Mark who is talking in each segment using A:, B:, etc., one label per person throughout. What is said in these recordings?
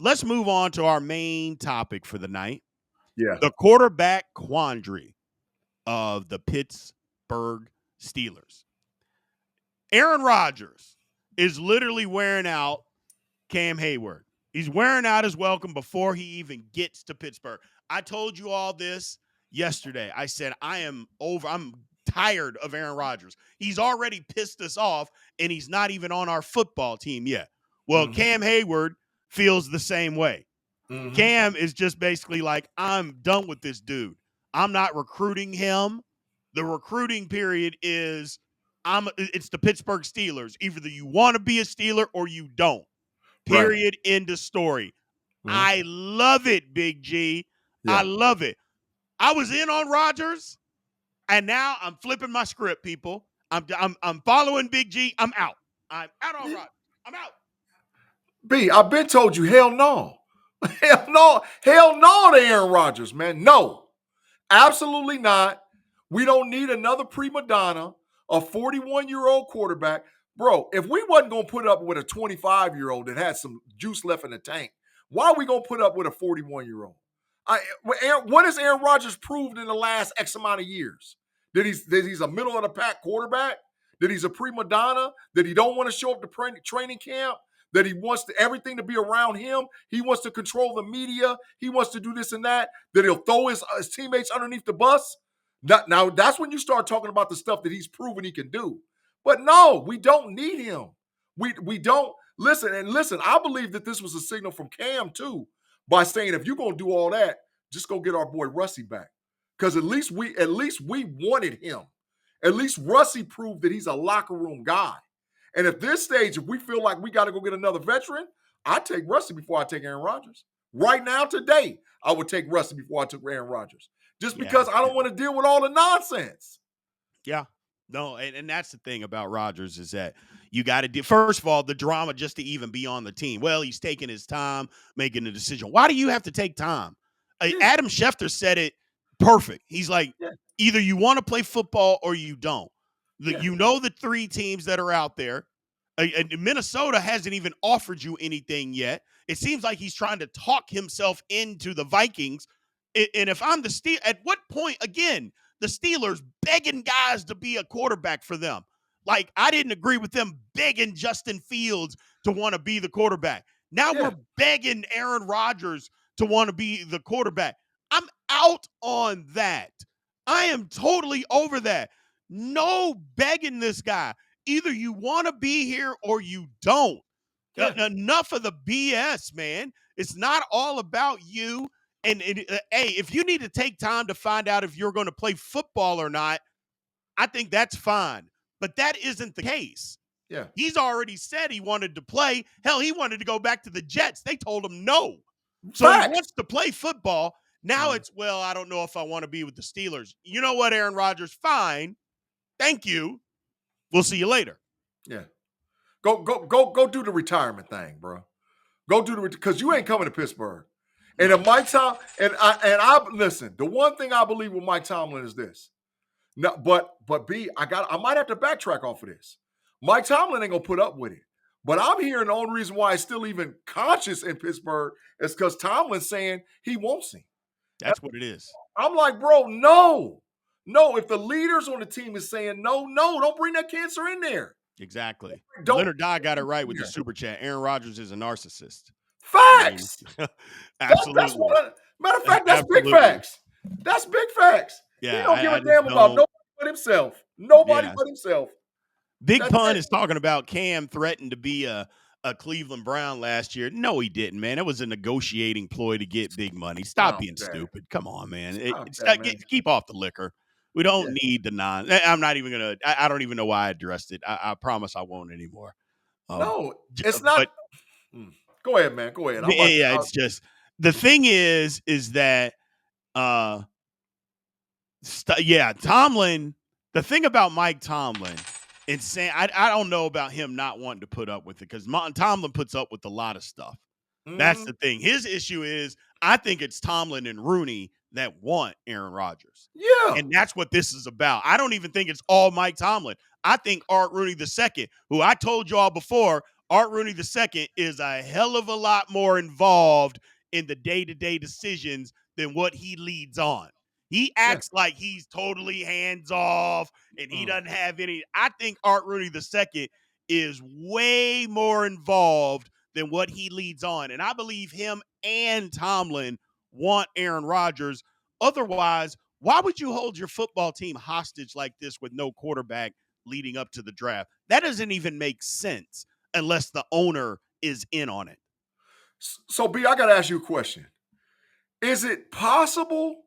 A: Let's move on to our main topic for the night,
B: Yeah.
A: the quarterback quandary of the Pittsburgh Steelers. Aaron Rodgers is literally wearing out Cam Hayward. He's wearing out his welcome before he even gets to Pittsburgh. I told you all this yesterday. I said, I'm tired of Aaron Rodgers. He's already pissed us off, and he's not even on our football team yet. Well, Cam Hayward feels the same way. Cam is just basically like, I'm done with this dude. I'm not recruiting him. The recruiting period is it's the Pittsburgh Steelers. Either you want to be a Steeler or you don't.
B: Right.
A: Period. End of story. I love it, Big G. I
B: Yeah.
A: love it. I was in on Rodgers, and now I'm flipping my script, people. I'm following Big G. I'm out. I'm out on Rodgers. I'm out.
B: B, I've been told you, hell no. Hell no. Hell no to Aaron Rodgers, man. No. Absolutely not. We don't need another prima donna, a 41-year-old quarterback. Bro, if we wasn't going to put up with a 25-year-old that had some juice left in the tank, why are we going to put up with a 41-year-old? What has Aaron Rodgers proved in the last X amount of years? That he's a middle of the pack quarterback? That he's a prima donna? That he don't want to show up to training camp? That he wants everything to be around him? He wants to control the media. He wants to do this and that. That he'll throw his teammates underneath the bus? Now, that's when you start talking about the stuff that he's proven he can do. But no, we don't need him. We don't. Listen, I believe that this was a signal from Cam, too, by saying, if you're going to do all that, just go get our boy Russie back. Because at least we wanted him. At least Russie proved that he's a locker room guy. And at this stage, if we feel like we got to go get another veteran, I'd take Russie before I take Aaron Rodgers. Right now, today, I would take Russie before I took Aaron Rodgers. Just because I don't want to deal with all the nonsense.
A: Yeah. No, and that's the thing about Rodgers is that you got to do, first of all, the drama just to even be on the team. Well, he's taking his time making the decision. Why do you have to take time? Adam Schefter said it perfect. He's like, either you want to play football or you don't. You know the three teams that are out there. And Minnesota hasn't even offered you anything yet. It seems like he's trying to talk himself into the Vikings. And if I'm the Steelers, at what point, again, the Steelers begging guys to be a quarterback for them? Like, I didn't agree with them begging Justin Fields to want to be the quarterback. Now we're begging Aaron Rodgers to want to be the quarterback. I'm out on that. I am totally over that. No begging this guy. Either you want to be here or you don't. Enough of the BS, man. It's not all about you. And hey, if you need to take time to find out if you're going to play football or not, I think that's fine. But that isn't the case.
B: Yeah.
A: He's already said he wanted to play. Hell, he wanted to go back to the Jets. They told him no. So he wants to play football. Now it's, well, I don't know if I want to be with the Steelers. You know what, Aaron Rodgers? Fine. Thank you. We'll see you later.
B: Yeah. Go do the retirement thing, bro. Go do because you ain't coming to Pittsburgh. And if Mike Tomlin, I listen, the one thing I believe with Mike Tomlin is this. No, but B, I might have to backtrack off of this. Mike Tomlin ain't gonna put up with it. But I'm hearing the only reason why it's still even conscious in Pittsburgh is because Tomlin's saying he wants him.
A: That's what it is.
B: I'm like, bro, no. If the leaders on the team is saying no, don't bring that cancer in there.
A: Exactly. Leonard Dye got it right with the super chat. Aaron Rodgers is a narcissist.
B: Facts.
A: Absolutely.
B: Matter of fact, that's big facts. That's big facts.
A: Yeah,
B: he don't give a damn about nobody but himself. Nobody but himself.
A: Big Pun is talking about Cam threatened to be a Cleveland Brown last year. No, he didn't, man. It was a negotiating ploy to get big money. Stop being stupid. Come on, man. Keep off the liquor. We don't need the I'm not even going to – I don't even know why I addressed it. I promise I won't anymore.
B: No, it's not – go ahead, man. Go ahead.
A: It's just – the thing is that Tomlin – the thing about Mike Tomlin – and saying I don't know about him not wanting to put up with it because Tomlin puts up with a lot of stuff. That's the thing. His issue is I think it's Tomlin and Rooney that want Aaron Rodgers.
B: Yeah.
A: And that's what this is about. I don't even think it's all Mike Tomlin. I think Art Rooney II, who I told y'all before, Art Rooney II is a hell of a lot more involved in the day-to-day decisions than what he leads on. He
B: Yeah.
A: acts like he's totally hands off and he doesn't have any. I think Art Rooney II is way more involved than what he leads on. And I believe him and Tomlin want Aaron Rodgers. Otherwise, why would you hold your football team hostage like this with no quarterback leading up to the draft? That doesn't even make sense unless the owner is in on it.
B: So, B, I got to ask you a question. Is it possible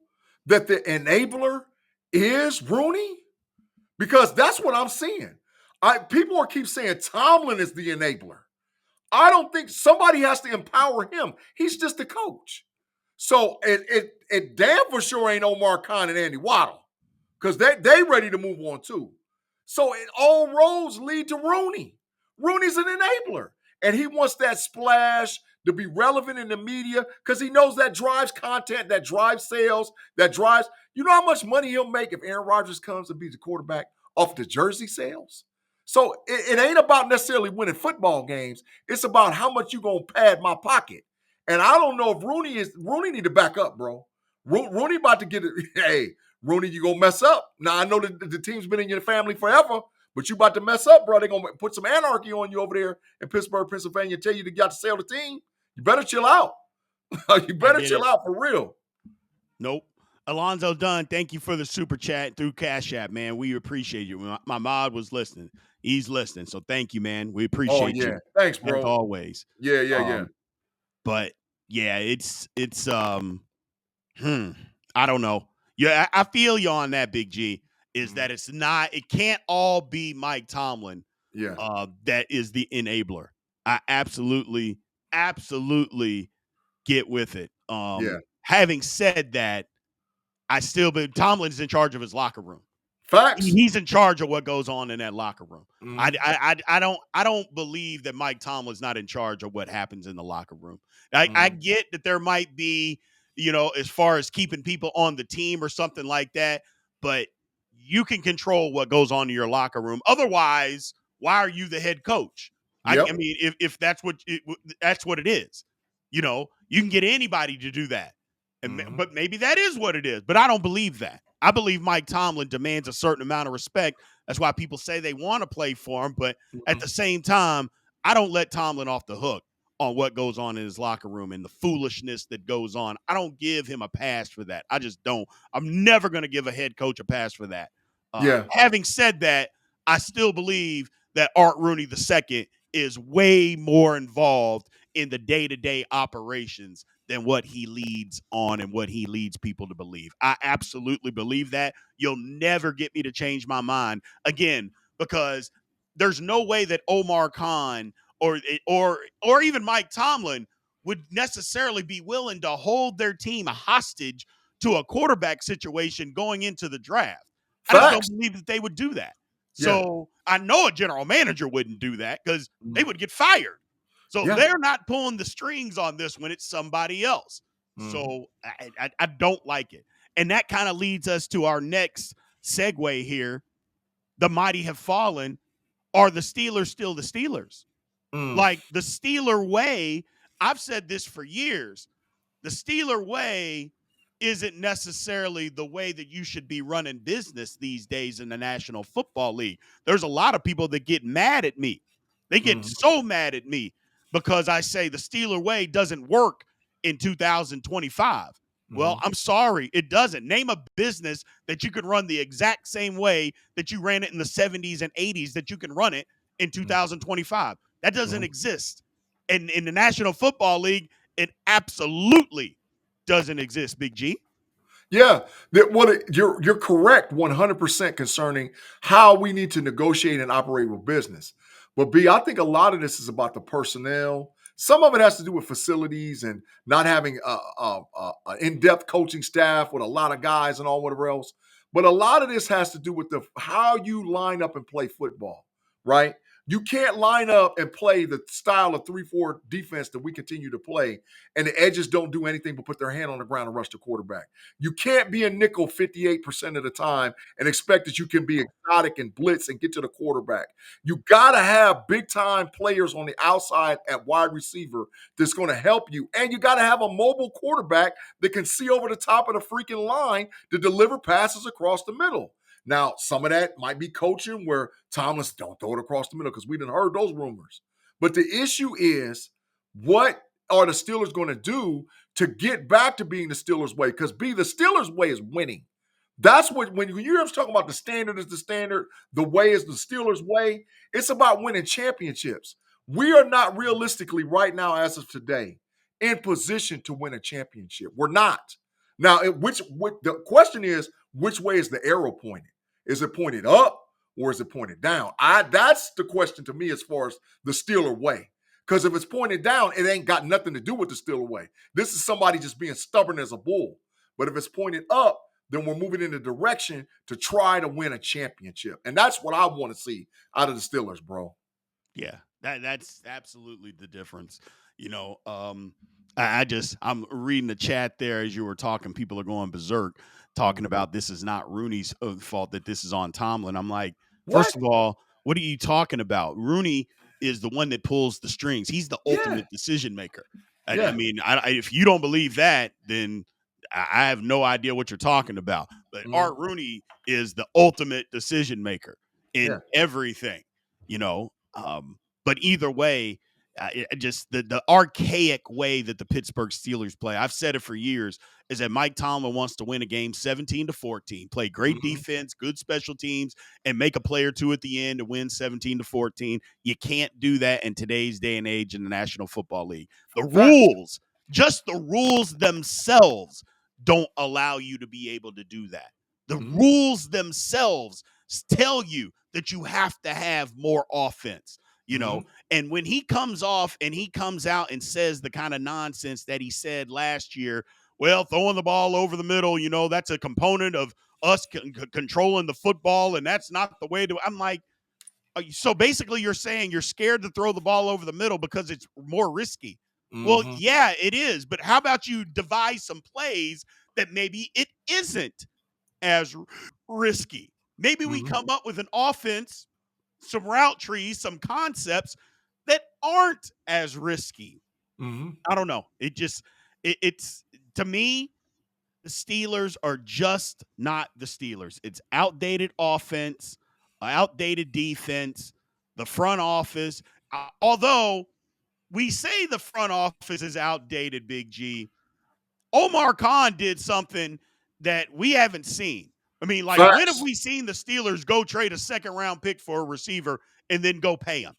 B: that the enabler is Rooney? Because that's what I'm seeing. People are keep saying Tomlin is the enabler. I don't think somebody has to empower him. He's just a coach. So it damn for sure ain't Omar Khan and Andy Waddle because they ready to move on too. So all roads lead to Rooney. Rooney's an enabler, and he wants that splash to be relevant in the media because he knows that drives content, that drives sales, that drives. You know how much money he'll make if Aaron Rodgers comes and be the quarterback off the jersey sales. So it ain't about necessarily winning football games. It's about how much you gonna pad my pocket. And I don't know if Rooney need to back up, bro. Rooney about to get it. Hey, Rooney, you gonna mess up. Now I know that the team's been in your family forever, but you about to mess up, bro. They're gonna put some anarchy on you over there in Pittsburgh, Pennsylvania, and tell you to got to sell the team. You better chill out. You better chill out for real.
A: Nope. Alonzo Dunn, thank you for the super chat through Cash App, man. We appreciate you. My mod was listening. He's listening. So thank you, man. We appreciate you.
B: Thanks, bro.
A: As always.
B: Yeah.
A: But yeah, it's I don't know. Yeah, I feel you on that, Big G. Is that it can't all be Mike Tomlin.
B: Yeah.
A: That is the enabler. I absolutely get with it. Having said that, Tomlin's in charge of his locker room.
B: Facts.
A: He's in charge of what goes on in that locker room. I don't believe that Mike Tomlin's not in charge of what happens in the locker room. I get that there might be, as far as keeping people on the team or something like that, but you can control what goes on in your locker room. Otherwise, why are you the head coach?
B: Yep.
A: I mean, if that's what it is, you can get anybody to do that. But maybe that is what it is. But I don't believe that. I believe Mike Tomlin demands a certain amount of respect. That's why people say they want to play for him. But at the same time, I don't let Tomlin off the hook on what goes on in his locker room and the foolishness that goes on. I don't give him a pass for that. I just don't. I'm never going to give a head coach a pass for that. Having said that, I still believe that Art Rooney II is way more involved in the day-to-day operations than what he leads on and what he leads people to believe. I absolutely believe that. You'll never get me to change my mind again, because there's no way that Omar Khan or even Mike Tomlin would necessarily be willing to hold their team hostage to a quarterback situation going into the draft.
B: Facts.
A: I just don't believe that they would do that. So I know a general manager wouldn't do that because they would get fired. So they're not pulling the strings on this when it's somebody else. So I don't like it. And that kind of leads us to our next segue here. The mighty have fallen. Are the Steelers still the Steelers? Like the Steeler way, I've said this for years. The Steeler way isn't necessarily the way that you should be running business these days in the National Football League. There's a lot of people that get mad at me. They get so mad at me because I say the Steeler way doesn't work in 2025. Well, I'm sorry, it doesn't. Name a business that you could run the exact same way that you ran it in the 70s and 80s that you can run it in 2025. That doesn't exist. And in the National Football League, it absolutely doesn't exist, Big G.
B: Yeah, you're correct 100% concerning how we need to negotiate and operate with business. But B, I think a lot of this is about the personnel. Some of it has to do with facilities and not having an in-depth coaching staff with a lot of guys and all whatever else. But a lot of this has to do with how you line up and play football, right? You can't line up and play the style of 3-4 defense that we continue to play, and the edges don't do anything but put their hand on the ground and rush the quarterback. You can't be a nickel 58% of the time and expect that you can be exotic and blitz and get to the quarterback. You got to have big time players on the outside at wide receiver that's going to help you. And you got to have a mobile quarterback that can see over the top of the freaking line to deliver passes across the middle. Now, some of that might be coaching where Tomlin don't throw it across the middle because we didn't heard those rumors. But the issue is, what are the Steelers going to do to get back to being the Steelers' way? Because the Steelers' way is winning. That's what, when you hear us talking about the standard is the standard, the way is the Steelers' way, it's about winning championships. We are not realistically right now, as of today, in position to win a championship. We're not. Now, the question is, which way is the arrow pointed? Is it pointed up or is it pointed down? That's the question to me as far as the Steeler way. Because if it's pointed down, it ain't got nothing to do with the Steeler way. This is somebody just being stubborn as a bull. But if it's pointed up, then we're moving in a direction to try to win a championship. And that's what I want to see out of the Steelers, bro.
A: Yeah, that's absolutely the difference. I'm reading the chat there as you were talking. People are going berserk, talking about this is not Rooney's fault, that this is on Tomlin. I'm like,
B: What?
A: first of all, what are you talking about? Rooney is the one that pulls the strings. He's the ultimate decision maker. I mean, if you don't believe that, then I have no idea what you're talking about. But Art Rooney is the ultimate decision maker in everything, you know. But either way, just the archaic way that the Pittsburgh Steelers play, I've said it for years, is that Mike Tomlin wants to win a game 17-14, play great defense, good special teams, and make a play or two at the end to win 17-14. You can't do that in today's day and age in the National Football League. The rules, just the rules themselves, don't allow you to be able to do that. The rules themselves tell you that you have to have more offense. And when he comes off and he comes out and says the kind of nonsense that he said last year, well, throwing the ball over the middle, that's a component of us controlling the football, and that's not the way to. I'm like, so basically you're saying you're scared to throw the ball over the middle because it's more risky. Well, yeah, it is. But how about you devise some plays that maybe it isn't as risky? Maybe we come up with an offense, some route trees, some concepts that aren't as risky. I don't know. It's to me, the Steelers are just not the Steelers. It's outdated offense, outdated defense, the front office. Although we say the front office is outdated, Big G, Omar Khan did something that we haven't seen. I mean, like, when have we seen the Steelers go trade a second-round pick for a receiver and then go pay him?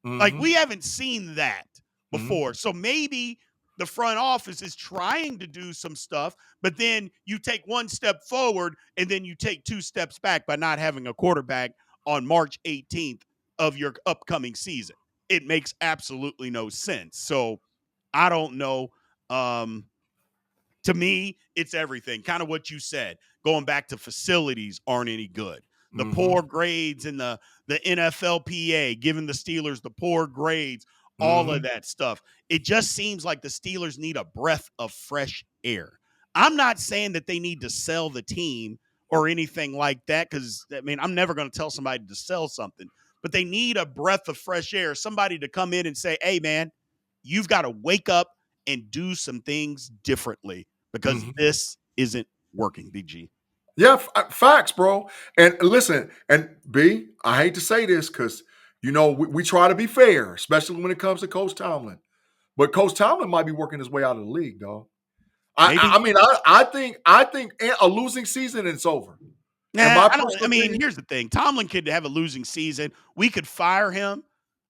A: Like, we haven't seen that before. So maybe the front office is trying to do some stuff, but then you take one step forward and then you take two steps back by not having a quarterback on March 18th of your upcoming season. It makes absolutely no sense. So I don't know. To me, it's everything. Kind of what you said. Going back to facilities aren't any good. The poor grades in the NFLPA, giving the Steelers the poor grades, all of that stuff. It just seems like the Steelers need a breath of fresh air. I'm not saying that they need to sell the team or anything like that, because, I mean, I'm never going to tell somebody to sell something. But they need a breath of fresh air, somebody to come in and say, hey, man, you've got to wake up and do some things differently, because this isn't working, Big G.
B: Yeah, facts, bro. And listen, and B, I hate to say this because, we try to be fair, especially when it comes to Coach Tomlin. But Coach Tomlin might be working his way out of the league, dog. I think a losing season and it's over.
A: Nah, here's the thing. Tomlin could have a losing season. We could fire him.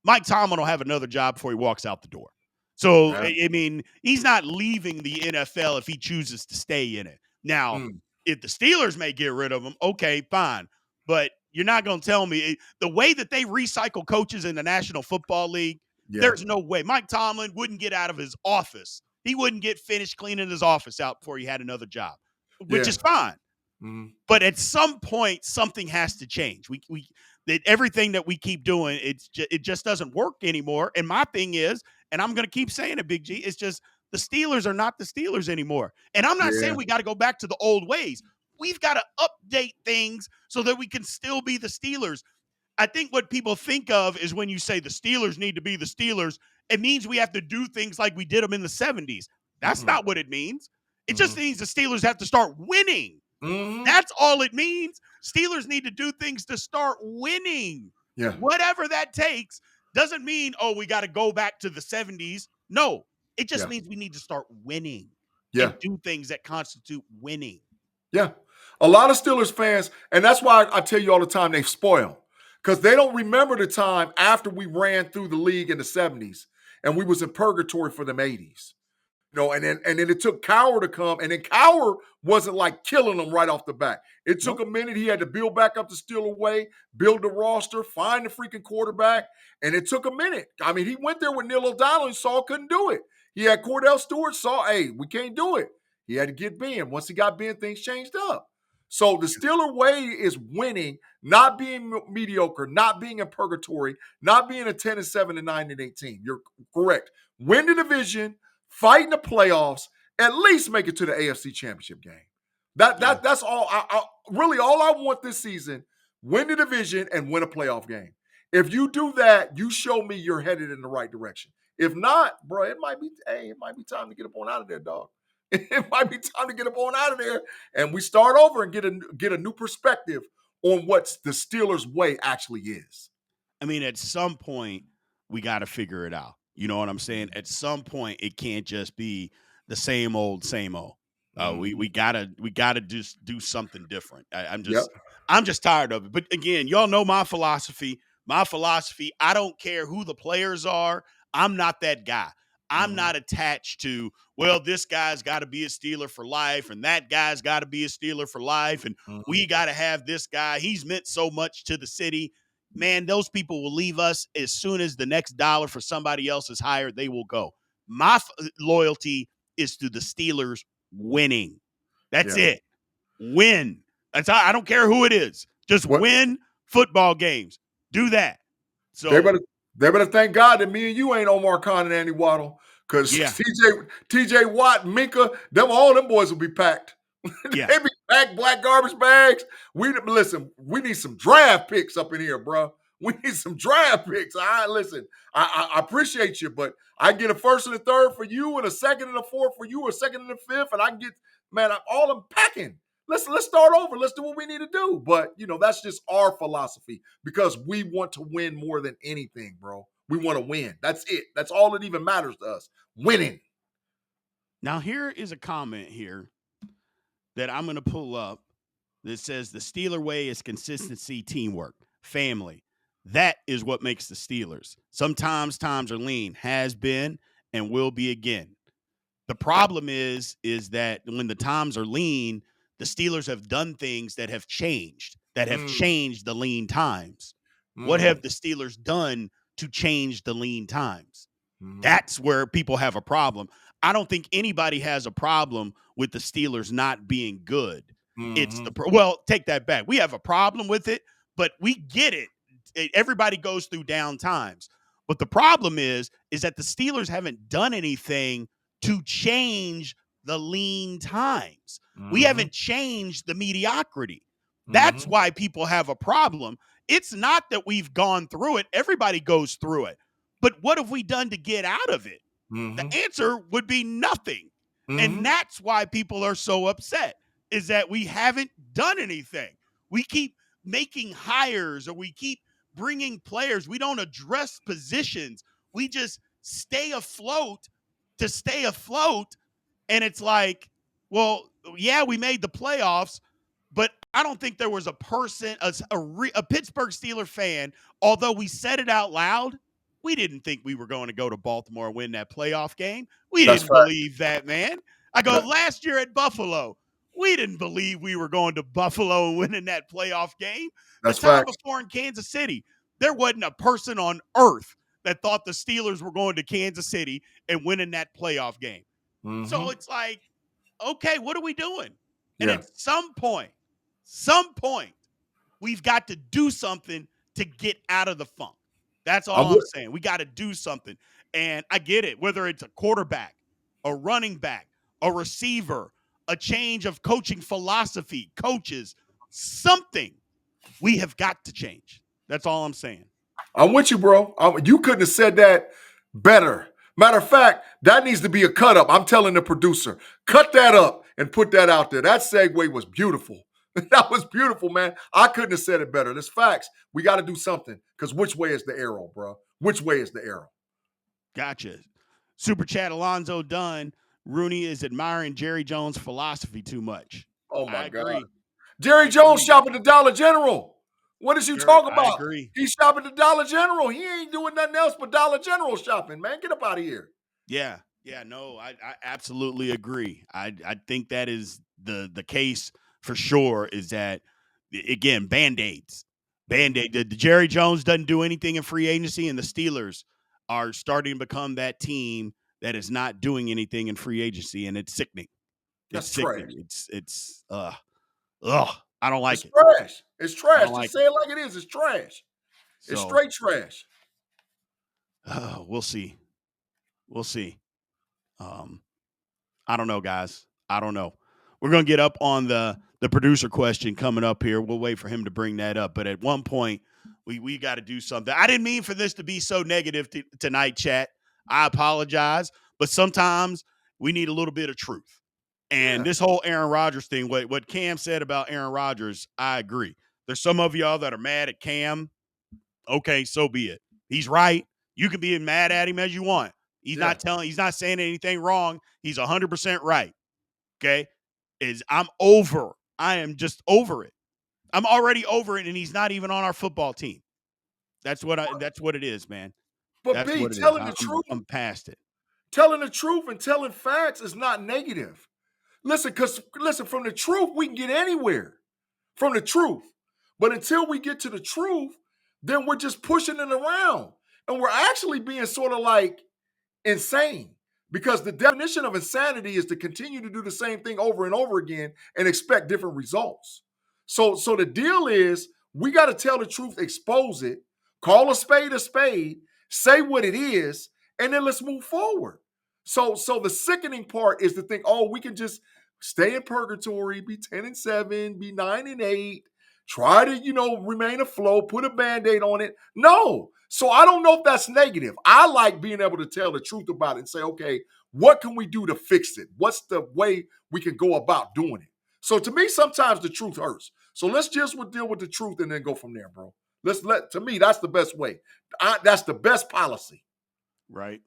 A: Mike Tomlin will have another job before he walks out the door. So, I mean, he's not leaving the NFL if he chooses to stay in it. Now, if the Steelers may get rid of him, okay, fine. But you're not going to tell me the way that they recycle coaches in the National Football League, there's no way. Mike Tomlin wouldn't get out of his office. He wouldn't get finished cleaning his office out before he had another job, which is fine. But at some point, something has to change. everything that we keep doing, it just doesn't work anymore. And my thing is, and I'm going to keep saying it, Big G, it's just the Steelers are not the Steelers anymore. And I'm not saying we got to go back to the old ways. We've got to update things so that we can still be the Steelers. I think what people think of is when you say the Steelers need to be the Steelers, it means we have to do things like we did them in the 70s. That's not what it means. It just means the Steelers have to start winning. That's all it means. Steelers need to do things to start winning.
B: Yeah.
A: Whatever that takes doesn't mean, oh, we got to go back to the 70s. No, it just means we need to start winning and do things that constitute winning.
B: Yeah. A lot of Steelers fans, and that's why I tell you all the time, they spoil. Because they don't remember the time after we ran through the league in the 70s and we was in purgatory for them 80s. And then it took Cowher to come, and then Cowher wasn't like killing them right off the bat. It took a minute. He had to build back up the Steeler way, build the roster, find the freaking quarterback, and it took a minute. I mean, he went there with Neil O'Donnell and saw couldn't do it. He had Cordell Stewart, saw, hey, we can't do it. He had to get Ben. Once he got Ben, things changed up. So the Steeler way is winning, not being mediocre, not being in purgatory, not being a 10-7 and 9-18. You're correct. Win the division, fight in the playoffs, at least make it to the AFC Championship game. That's all. Really, all I want this season: win the division and win a playoff game. If you do that, you show me you're headed in the right direction. If not, bro, it might be time to get up on out of there, dog. It might be time to get up on out of there, and we start over and get a new perspective on what the Steelers' way actually is.
A: I mean, at some point, we got to figure it out. You know what I'm saying? At some point, it can't just be the same old, same old. We gotta just do something different. I'm just tired of it. But again, y'all know my philosophy. My philosophy: I don't care who the players are. I'm not that guy. I'm not attached to, well, this guy's got to be a Steeler for life, and that guy's got to be a Steeler for life, and we got to have this guy. He's meant so much to the city. Man, those people will leave us as soon as the next dollar for somebody else is hired. They will go. My loyalty is to the Steelers winning. That's it. Win. That's I don't care who it is. Just win football games. Do that. So
B: they better thank God that me and you ain't Omar Khan and Andy Waddle, because TJ Watt, Minka, all them boys will be packed. They be packed black garbage bags. We need some draft picks up in here, bro. We need some draft picks. I appreciate you, but I get a first and a third for you, and a second and a fourth for you, a second and a fifth, and I can get, man, all I'm packing. Let's start over. Let's do what we need to do. But, that's just our philosophy, because we want to win more than anything, bro. We want to win. That's it. That's all that even matters to us. Winning.
A: Now, here is a comment here that I'm going to pull up that says the Steeler way is consistency, teamwork, family. That is what makes the Steelers. Sometimes times are lean, has been, and will be again. The problem is that when the times are lean, the Steelers have done things that have changed the lean times. What have the Steelers done to change the lean times? That's where people have a problem. I don't think anybody has a problem with the Steelers not being good. It's take that back. We have a problem with it, but we get it. Everybody goes through down times. But the problem is that the Steelers haven't done anything to change the lean times. We haven't changed the mediocrity. That's why people have a problem. It's not that we've gone through it. Everybody goes through it. But what have we done to get out of it? The answer would be nothing. And that's why people are so upset, is that we haven't done anything. We keep making hires, or we keep bringing players. We don't address positions. We just stay afloat to stay afloat. And it's like, well, yeah, we made the playoffs, but I don't think there was a person, a Pittsburgh Steeler fan, although we said it out loud, we didn't think we were going to go to Baltimore and win that playoff game. We didn't believe that, man. I go, last year at Buffalo, we didn't believe we were going to Buffalo and winning that playoff game. The time before in Kansas City, there wasn't a person on earth that thought the Steelers were going to Kansas City and winning that playoff game. So it's like, okay, what are we doing? And at some point, we've got to do something to get out of the funk. That's
B: I'm
A: all I'm
B: with,
A: saying. We got to do something. And I get it, whether it's a quarterback, a running back, a receiver, a change of coaching philosophy, coaches, something we have got to change. That's all I'm saying.
B: I'm with you, bro. You couldn't have said that better. Matter of fact, that needs to be a cut up. I'm telling the producer, cut that up and put that out there. That segue was beautiful. That was beautiful, man. I couldn't have said it better. There's facts. We got to do something because which way is the arrow, bro? Which way is the arrow?
A: Gotcha. Super chat Alonzo Dunn. Rooney is admiring Jerry Jones' philosophy too much.
B: Oh, my
A: I agree.
B: God. Jerry Jones shopping at Dollar General. What is you talking
A: I
B: about?
A: agree.
B: He's shopping at Dollar General. He ain't doing nothing else but Dollar General shopping, man. Get up out of here.
A: Yeah. Yeah, no, I absolutely agree. I think that is the case for sure, is that, again, Band-Aids. Band-Aid. The Jerry Jones doesn't do anything in free agency, and the Steelers are starting to become that team that is not doing anything in free agency, and it's sickening.
B: That's
A: Sickening.
B: trash.
A: It's I don't like
B: It's
A: it.
B: trash. It's
A: I
B: trash.
A: don't like
B: Just say it like it is. It's trash. It's
A: So
B: straight trash.
A: we'll see. We'll see. I don't know, guys. I don't know. We're gonna get up on the producer question coming up here. We'll wait for him to bring that up. But at one point, we got to do something. I didn't mean for this to be so negative tonight, chat. I apologize. But sometimes we need a little bit of truth. And this whole Aaron Rodgers thing, what Cam said about Aaron Rodgers, I agree. There's some of y'all that are mad at Cam. Okay, so be it. He's right. You can be mad at him as you want. He's not saying anything wrong. He's 100% right. Okay? I am just over it. I'm already over it, and he's not even on our football team. That's what it is, man.
B: But
A: That's
B: B,
A: what it is.
B: telling the truth,
A: I'm past it.
B: telling the truth and telling facts is not negative. Listen, from the truth, we can get anywhere. From the truth. But until we get to the truth, then we're just pushing it around. And we're actually being sort of like insane. Because the definition of insanity is to continue to do the same thing over and over again and expect different results. So the deal is we got to tell the truth, expose it, call a spade, say what it is, and then let's move forward. So the sickening part is to think, oh, we can just stay in purgatory, be 10-7, be 9-8, try to, remain afloat, put a Band-Aid on it. No. So I don't know if that's negative. I like being able to tell the truth about it and say, okay, what can we do to fix it? What's the way we can go about doing it? So to me, sometimes the truth hurts. So let's just deal with the truth and then go from there, bro. To me, that's the best way. That's the best policy.
A: Right.